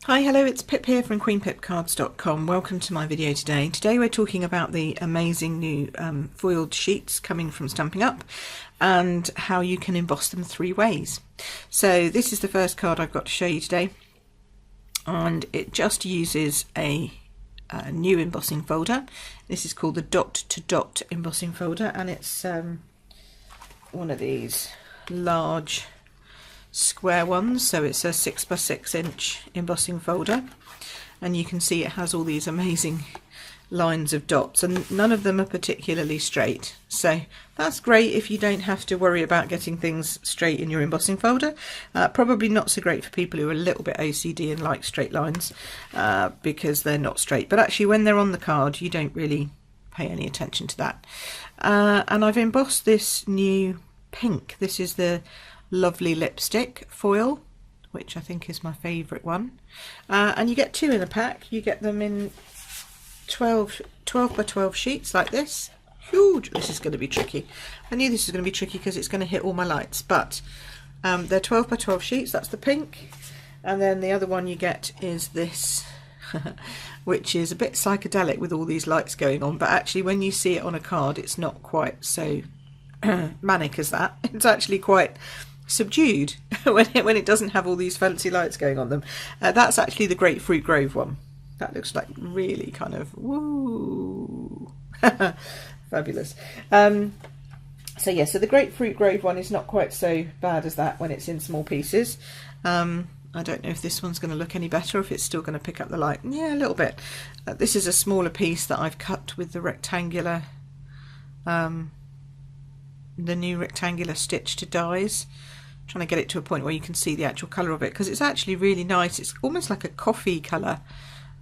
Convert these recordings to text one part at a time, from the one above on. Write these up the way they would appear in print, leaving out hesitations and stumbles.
Hi, hello, it's Pip here from queenpipcards.com. Welcome to my video today. Today we're talking about the amazing new foiled sheets coming from Stampin Up and how you can emboss them 3 ways. So this is the first card I've got to show you today, and it just uses a new embossing folder. This is called the dot to dot embossing folder, and it's one of these large square ones, so it's a 6x6 inch embossing folder, and you can see it has all these amazing lines of dots, and none of them are particularly straight, so that's great if you don't have to worry about getting things straight in your embossing folder. Probably not so great for people who are a little bit OCD and like straight lines, because they're not straight, but actually when they're on the card you don't really pay any attention to that. And I've embossed this new pink. This is the lovely lipstick foil, which I think is my favourite one, and you get 2 in a pack. You get them in 12 by 12 sheets like this. Huge. This is going to be tricky. I knew this was going to be tricky because it's going to hit all my lights, but they're 12 by 12 sheets. That's the pink, and then the other one you get is this which is a bit psychedelic with all these lights going on, but actually when you see it on a card it's not quite so manic as that. It's actually quite subdued when it doesn't have all these fancy lights going on them. That's actually the Grapefruit Grove one. That looks like really kind of woo fabulous. So yeah, so the Grapefruit Grove one is not quite so bad as that when it's in small pieces. I don't know if this one's going to look any better, if it's still going to pick up the light. Yeah, a little bit. This is a smaller piece that I've cut with the rectangular the new rectangular stitch to dies, trying to get it to a point where you can see the actual colour of it, because it's actually really nice. It's almost like a coffee colour,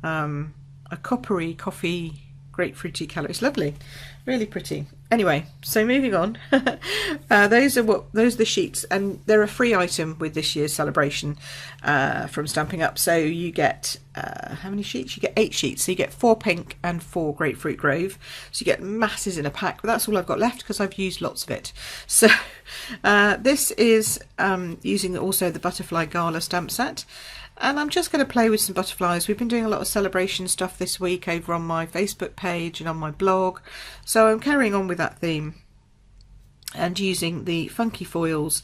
a coppery coffee grapefruity colour. It's lovely, really pretty. Anyway, so moving on. Those are the sheets, and they're a free item with this year's celebration from Stampin' Up. So you get how many sheets? You get 8 sheets. So you get 4 pink and 4 Grapefruit Grove. So you get masses in a pack, but that's all I've got left because I've used lots of it. So this is using also the Butterfly Gala stamp set. And I'm just going to play with some butterflies. We've been doing a lot of celebration stuff this week over on my Facebook page and on my blog. So I'm carrying on with that theme and using the Funky Foils,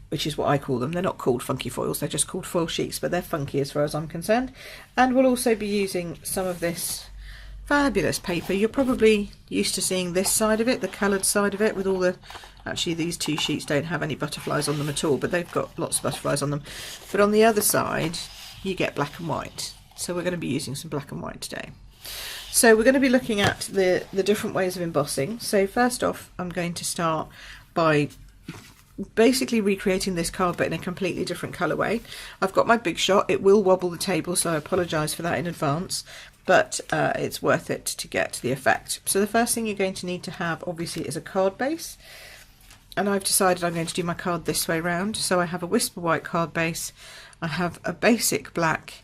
which is what I call them. They're not called Funky Foils, they're just called foil sheets, but they're funky as far as I'm concerned. And we'll also be using some of this fabulous paper. You're probably used to seeing this side of it, the coloured side of it, with all the... Actually, these 2 sheets don't have any butterflies on them at all, but they've got lots of butterflies on them. But on the other side, you get black and white. So we're going to be using some black and white today. So we're going to be looking at the different ways of embossing. So first off, I'm going to start by basically recreating this card, but in a completely different colourway. I've got my Big Shot. It will wobble the table, so I apologise for that in advance, but it's worth it to get the effect. So the first thing you're going to need to have, obviously, is a card base. And I've decided I'm going to do my card this way round. So I have a Whisper White card base. I have a basic black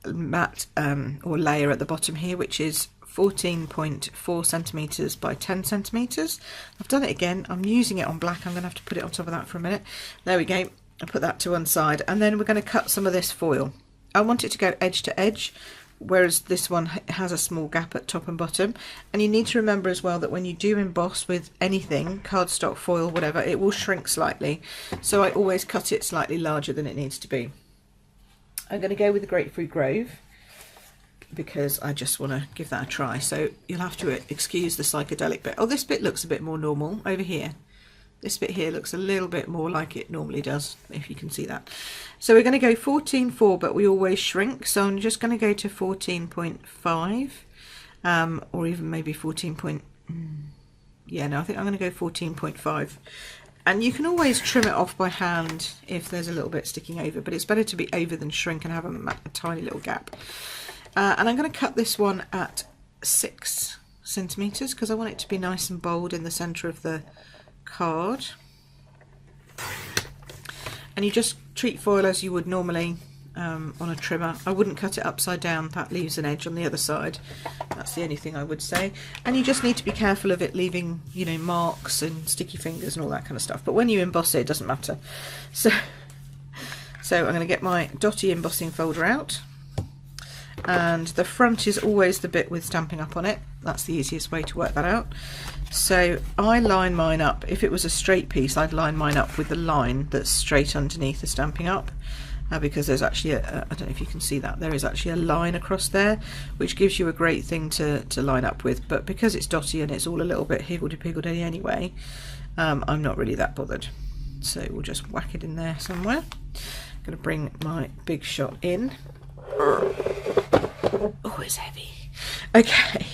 matte or layer at the bottom here, which is 14.4 centimetres by 10 centimetres. I've done it again. I'm using it on black. I'm going to have to put it on top of that for a minute. There we go. I'll put that to one side. And then we're going to cut some of this foil. I want it to go edge to edge, whereas this one has a small gap at top and bottom. And you need to remember as well that when you do emboss with anything, cardstock, foil, whatever, it will shrink slightly. So I always cut it slightly larger than it needs to be. I'm going to go with the Grapefruit Grove because I just want to give that a try. So you'll have to excuse the psychedelic bit. Oh, this bit looks a bit more normal over here. This bit here looks a little bit more like it normally does, if you can see that. So we're going to go 14.4, but we always shrink. So I'm just going to go to 14.5, or even maybe 14. Yeah, no, I think I'm going to go 14.5. And you can always trim it off by hand if there's a little bit sticking over, but it's better to be over than shrink and have a tiny little gap. And I'm going to cut this one at 6 centimetres because I want it to be nice and bold in the centre of the card. And you just treat foil as you would normally on a trimmer. I wouldn't cut it upside down, that leaves an edge on the other side. That's the only thing I would say. And you just need to be careful of it leaving, you know, marks and sticky fingers and all that kind of stuff, but when you emboss it, it doesn't matter. So So I'm going to get my dotty embossing folder out, and the front is always the bit with Stampin' Up on it. That's the easiest way to work that out. So I line mine up. If it was a straight piece, I'd line mine up with the line that's straight underneath the Stampin' Up, because there's actually I don't know if you can see that, there is actually a line across there, which gives you a great thing to line up with. But because it's dotty and it's all a little bit higgledy-piggledy anyway, I'm not really that bothered. So we'll just whack it in there somewhere. I'm going to bring my big shot in. Oh, it's heavy. Okay,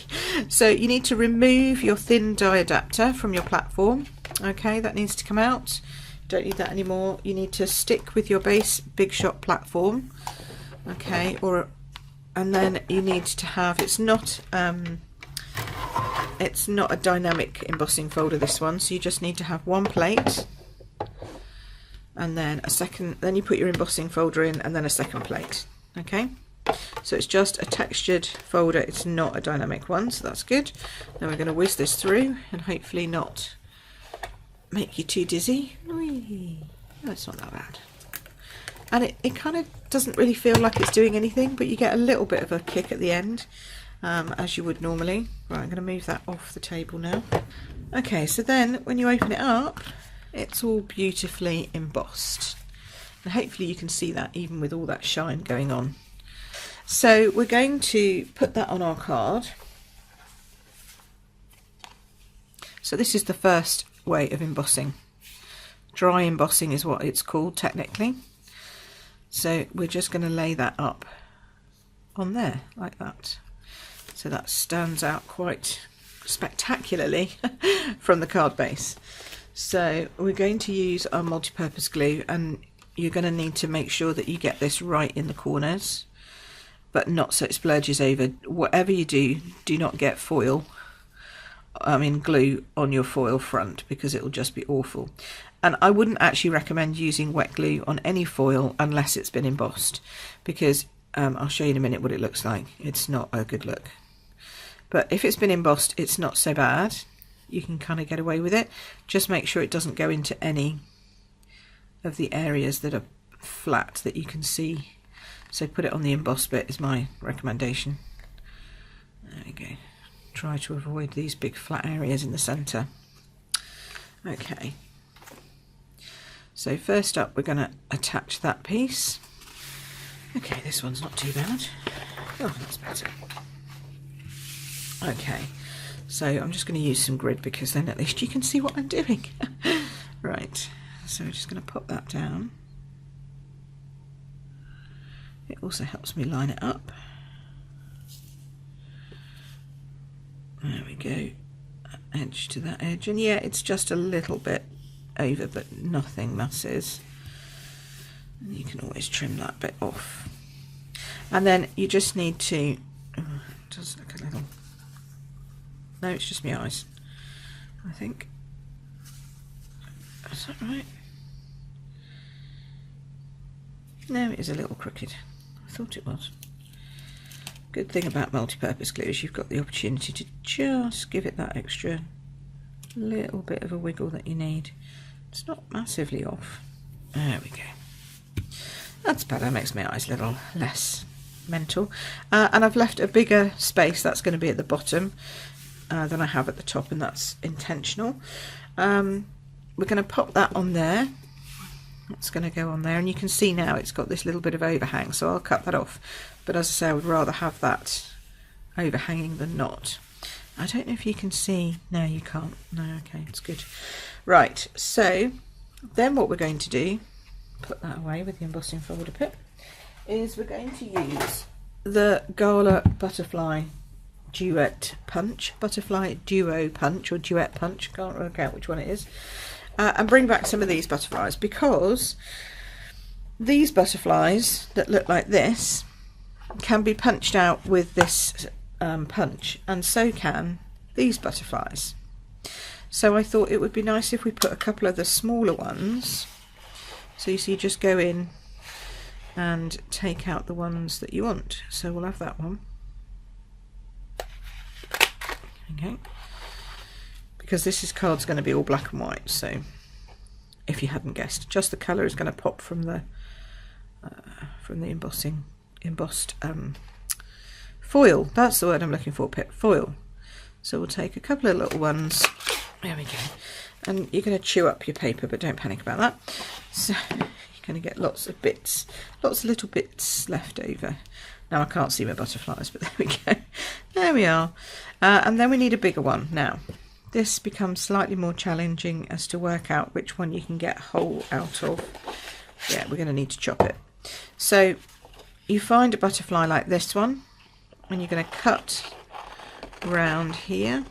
so you need to remove your thin die adapter from your platform. Okay, that needs to come out. Don't need that anymore. You need to stick with your base big shot platform. Okay, and then you need to have, it's not a dynamic embossing folder, this one, so you just need to have one plate and then a second, then you put your embossing folder in and then a second plate. Okay, so it's just a textured folder, it's not a dynamic one, so that's good. Then we're going to whiz this through and hopefully not make you too dizzy. Whee. No, it's not that bad. And it kind of doesn't really feel like it's doing anything, but you get a little bit of a kick at the end, as you would normally. Right, I'm going to move that off the table now. Okay, so then when you open it up, it's all beautifully embossed. And hopefully you can see that even with all that shine going on. So we're going to put that on our card. So this is the first way of embossing. Dry embossing is what it's called technically. So we're just going to lay that up on there like that. So that stands out quite spectacularly from the card base. So we're going to use our multi-purpose glue, and you're going to need to make sure that you get this right in the corners, but not so it splurges over. Whatever you do, do not get glue on your foil front, because it will just be awful. And I wouldn't actually recommend using wet glue on any foil unless it's been embossed, because I'll show you in a minute what it looks like. It's not a good look. But if it's been embossed, it's not so bad. You can kind of get away with it. Just make sure it doesn't go into any of the areas that are flat that you can see. So put it on the embossed bit is my recommendation. There we go. Try to avoid these big flat areas in the centre. Okay. So first up we're going to attach that piece. Okay, this one's not too bad. Oh, that's better. Okay, so I'm just going to use some grid because then at least you can see what I'm doing. Right, so we're just going to pop that down. It also helps me line it up. There we go, edge to that edge, and yeah, it's just a little bit over, but nothing masses. And you can always trim that bit off. And then you just need to, oh, it does look a little, no, it's just my eyes, I think. Is that right? No, it is a little crooked. I thought it was. Good thing about multi-purpose glue is you've got the opportunity to just give it that extra little bit of a wiggle that you need. It's not massively off. There we go. That's better, makes my eyes a little less mental. And I've left a bigger space that's going to be at the bottom than I have at the top, and that's intentional. We're going to pop that on there. That's going to go on there, and you can see now it's got this little bit of overhang, so I'll cut that off. But as I say, I would rather have that overhanging than not. I don't know if you can see. No, you can't. No, okay, it's good. Right, so then what we're going to do, put that away with the embossing folder bit, is we're going to use the Gala Butterfly Duet Punch, Butterfly Duo Punch or Duet Punch, can't work out which one it is, and bring back some of these butterflies, because these butterflies that look like this can be punched out with this punch, and so can these butterflies. So I thought it would be nice if we put a couple of the smaller ones. So you see, just go in and take out the ones that you want. So we'll have that one. Okay. Because this card's going to be all black and white, so if you hadn't guessed, just the colour is going to pop from the from the embossed foil. That's the word I'm looking for, foil. So we'll take a couple of little ones. There we go. And you're going to chew up your paper, but don't panic about that. So you're going to get lots of bits, lots of little bits left over. Now I can't see my butterflies, but there we go. There we are. And then we need a bigger one. Now this becomes slightly more challenging as to work out which one you can get whole out of. Yeah, we're going to need to chop it. So you find a butterfly like this one, and you're going to cut round here.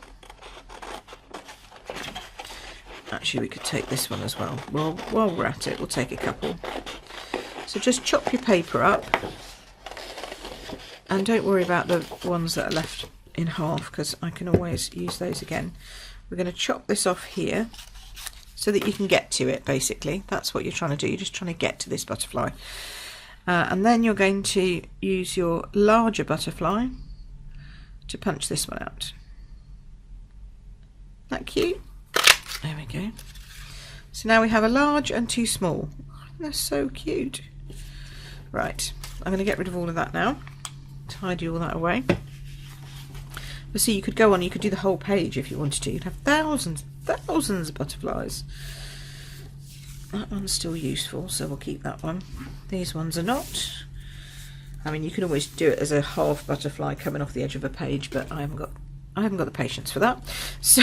Actually, we could take this one as well. Well, while we're at it, we'll take a couple. So just chop your paper up, and don't worry about the ones that are left in half, because I can always use those again. We're going to chop this off here so that you can get to it, basically. That's what you're trying to do. You're just trying to get to this butterfly. And then you're going to use your larger butterfly to punch this one out. Isn't that cute? There we go. So now we have a large and two small. They're so cute. Right, I'm going to get rid of all of that now. Tidy all that away. But see, you could go on, you could do the whole page if you wanted to. You'd have thousands of butterflies. That one's still useful, so we'll keep that one. These ones are not. I mean, you can always do it as a half butterfly coming off the edge of a page, but I haven't got the patience for that. So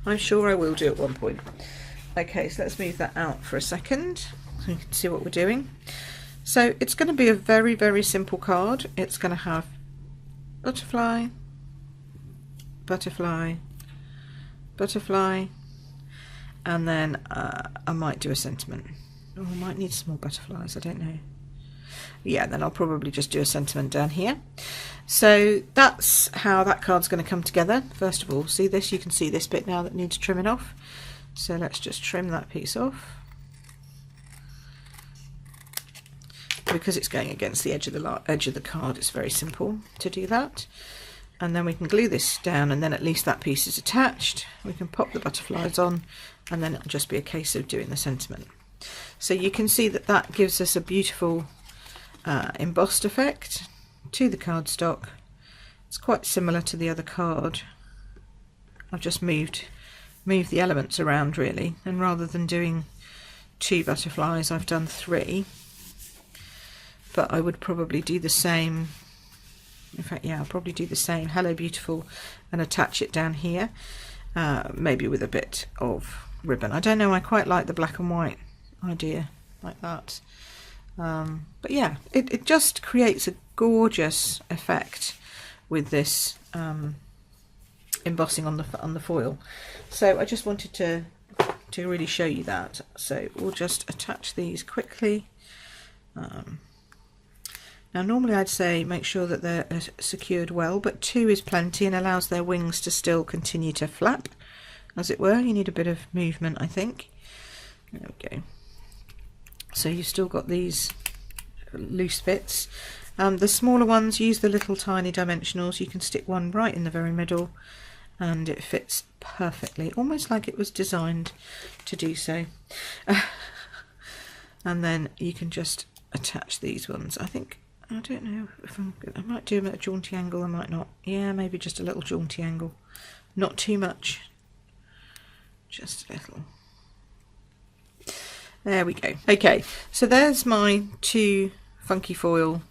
I'm sure I will do at one point. Okay, so let's move that out for a second so you can see what we're doing. So it's going to be a very, very simple card. It's going to have butterfly, butterfly, butterfly, and then I might do a sentiment. Oh, I might need some more butterflies, I don't know. Yeah, then I'll probably just do a sentiment down here. So that's how that card's going to come together. First of all, see this? You can see this bit now that needs trimming off. So let's just trim that piece off. Because it's going against the edge of the card, it's very simple to do that. And then we can glue this down, and then at least that piece is attached. We can pop the butterflies on, and then it'll just be a case of doing the sentiment. So you can see that that gives us a beautiful embossed effect to the cardstock. It's quite similar to the other card. I've just moved the elements around really, and rather than doing 2 butterflies, I've done 3. But I would probably do the same. In fact, yeah, I'll probably do the same. Hello Beautiful, and attach it down here, maybe with a bit of ribbon. I don't know, I quite like the black and white idea like that. But yeah, it just creates a gorgeous effect with this embossing on the foil. So I just wanted to really show you that. So we'll just attach these quickly. Now normally I'd say make sure that they're secured well, but 2 is plenty and allows their wings to still continue to flap, as it were. You need a bit of movement, I think. There we go. So you've still got these loose bits. The smaller ones, use the little tiny dimensionals. You can stick one right in the very middle and it fits perfectly, almost like it was designed to do so. And then you can just attach these ones. I don't know if I might do them at a jaunty angle, I might not. Yeah, maybe just a little jaunty angle. Not too much. Just a little. There we go. Okay, so there's my 2 Funky Foil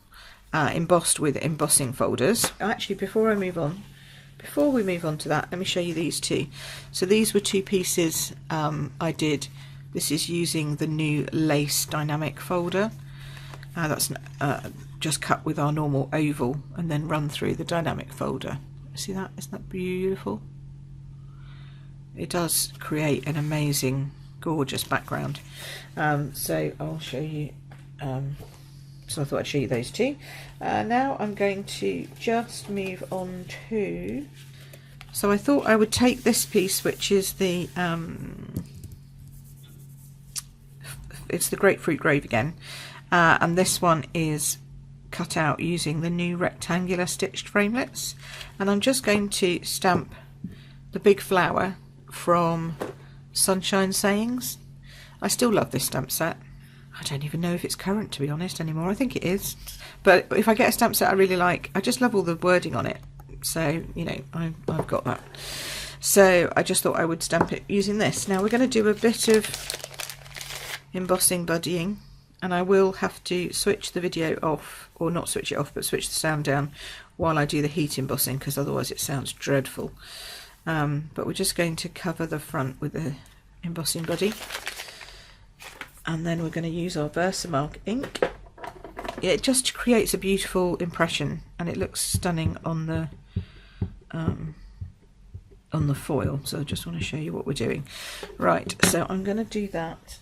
embossed with embossing folders. Actually, before we move on to that, let me show you these 2. So these were 2 pieces I did. This is using the new lace dynamic folder. That's just cut with our normal oval and then run through the dynamic folder. See that? Isn't that beautiful? It does create an amazing, gorgeous background. So I'll show you. So I thought I'd show you those 2. Now I'm going to just move on to. So I thought I would take this piece, which is the it's the Grapefruit Grove again. And this one is cut out using the new rectangular stitched framelits, and I'm just going to stamp the big flower from Sunshine Sayings. I still love this stamp set. I don't even know if it's current, to be honest, anymore. I think it is. But if I get a stamp set I really like, I just love all the wording on it. So, you know, I've got that. So I just thought I would stamp it using this. Now we're going to do a bit of embossing buddying, and I will have to switch the video off, or not switch it off, but switch the sound down while I do the heat embossing, because otherwise it sounds dreadful. But we're just going to cover the front with the embossing buddy, and then we're going to use our Versamark ink. It just creates a beautiful impression, and it looks stunning on the foil. So I just want to show you what we're doing. Right, so I'm going to do that.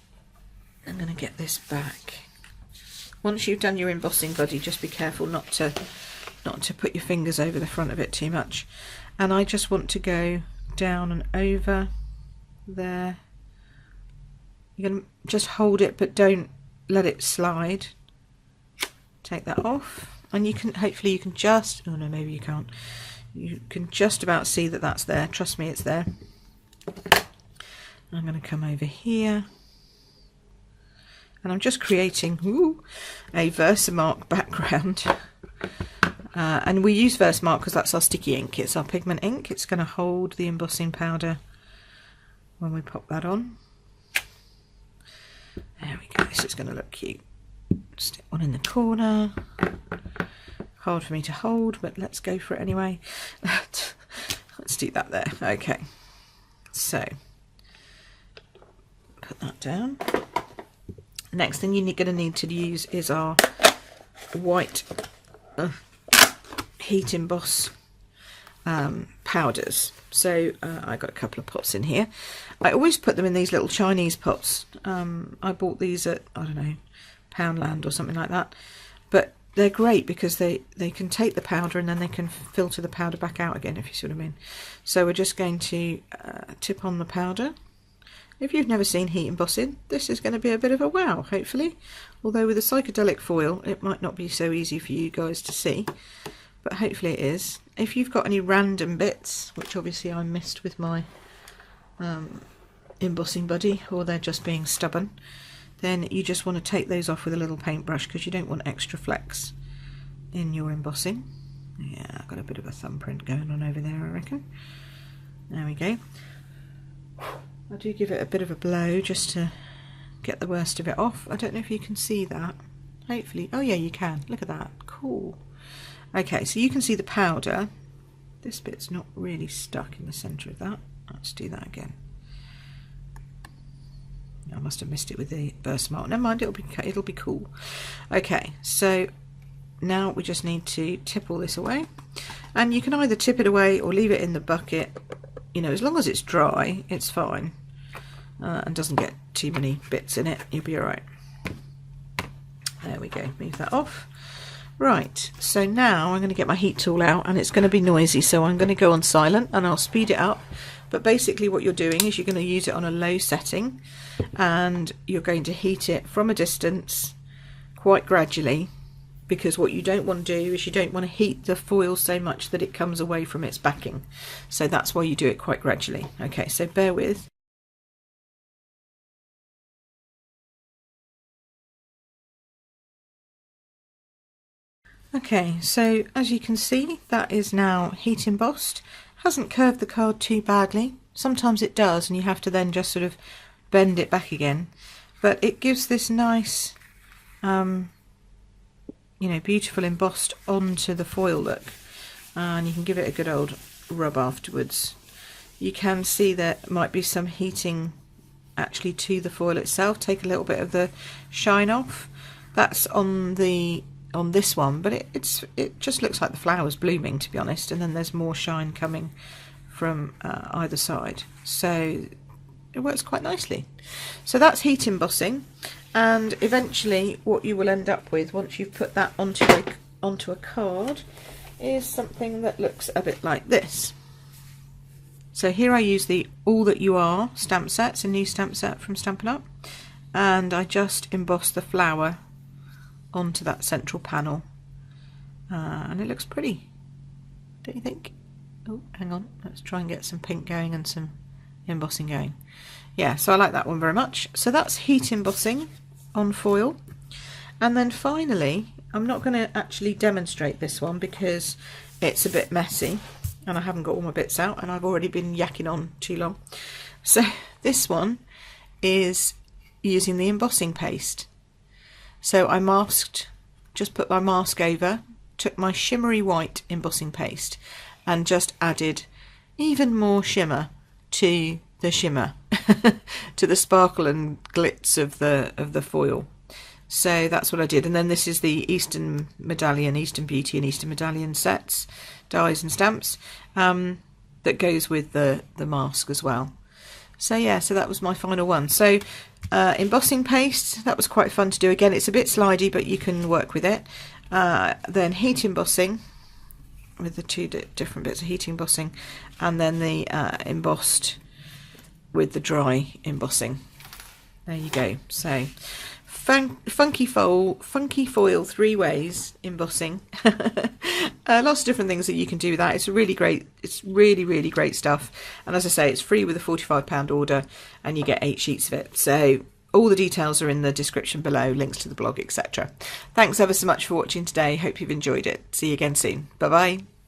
I'm going to get this back. Once you've done your embossing buddy, just be careful not to put your fingers over the front of it too much. And I just want to go down and over there. You're going to just hold it, but don't let it slide. Take that off, and you can, hopefully you can just, oh no, maybe you can't. You can just about see that that's there. Trust me, it's there. I'm going to come over here, and I'm just creating a Versamark background. And we use Versamark because that's our sticky ink. It's our pigment ink. It's going to hold the embossing powder when we pop that on. There we go. This is going to look cute. Stick one in the corner. Hard for me to hold, but let's go for it anyway. Let's do that there. Okay. So put that down. Next thing you're going to need to use is our white heat emboss powders. So I got a couple of pots in here. I always put them in these little Chinese pots. I bought these at, I don't know, Poundland or something like that. But they're great because they can take the powder and then they can filter the powder back out again, if you see what I mean. So we're just going to tip on the powder. If you've never seen heat embossing, this is going to be a bit of a wow, hopefully. Although with a psychedelic foil, it might not be so easy for you guys to see, but hopefully it is. If you've got any random bits, which obviously I missed with my embossing buddy, or they're just being stubborn, then you just want to take those off with a little paintbrush, because you don't want extra flecks in your embossing. Yeah, I've got a bit of a thumbprint going on over there, I reckon. There we go. I do give it a bit of a blow just to get the worst of it off. I don't know if you can see that. Hopefully. Oh yeah, you can. Look at that. Cool. Okay, so you can see the powder. This bit's not really stuck in the centre of that. Let's do that again. I must have missed it with the Versamark. Never mind, it'll be cool. Okay, so now we just need to tip all this away, and you can either tip it away or leave it in the bucket. You know, as long as it's dry, it's fine, and doesn't get too many bits in it, you'll be all right. There we go. Move that off. Right, so now I'm going to get my heat tool out, and it's going to be noisy, so I'm going to go on silent and I'll speed it up. But basically what you're doing is you're going to use it on a low setting, and you're going to heat it from a distance quite gradually, because what you don't want to do is you don't want to heat the foil so much that it comes away from its backing. So that's why you do it quite gradually. Okay, so bear with. Okay, so as you can see, that is now heat embossed. Hasn't curved the card too badly. Sometimes it does, and you have to then just sort of bend it back again. But it gives this nice, you know, beautiful embossed onto the foil look. And you can give it a good old rub afterwards. You can see there might be some heating actually to the foil itself. Take a little bit of the shine off. That's on this one, but it just looks like the flowers blooming, to be honest, and then there's more shine coming from either side, so it works quite nicely. So that's heat embossing, and eventually what you will end up with once you've put that onto a card is something that looks a bit like this. So here I use the All That You Are stamp set. It's a new stamp set from Stampin' Up, and I just emboss the flower onto that central panel, and it looks pretty, don't you think? Oh, hang on, let's try and get some pink going and some embossing going. Yeah, so I like that one very much. So that's heat embossing. on foil. And then finally, I'm not going to actually demonstrate this one because it's a bit messy and I haven't got all my bits out and I've already been yakking on too long. So this one is using the embossing paste. So I masked, just put my mask over, took my shimmery white embossing paste and just added even more shimmer to the shimmer, to the sparkle and glitz of the foil. So that's what I did. And then this is the Eastern Medallion, Eastern Beauty and Eastern Medallion sets, dies and stamps, that goes with the mask as well. So yeah, so that was my final one. So embossing paste, that was quite fun to do. Again, it's a bit slidey, but you can work with it. Then heat embossing with the two different bits of heat embossing, and then the embossed with the dry embossing. There you go. So Funky Foil 3 ways embossing. Lots of different things that you can do with that. It's really great. It's really great stuff. And as I say, it's free with a £45 order and you get 8 sheets of it. So all the details are in the description below, links to the blog, etc. Thanks ever so much for watching today. Hope you've enjoyed it. See you again soon. Bye bye.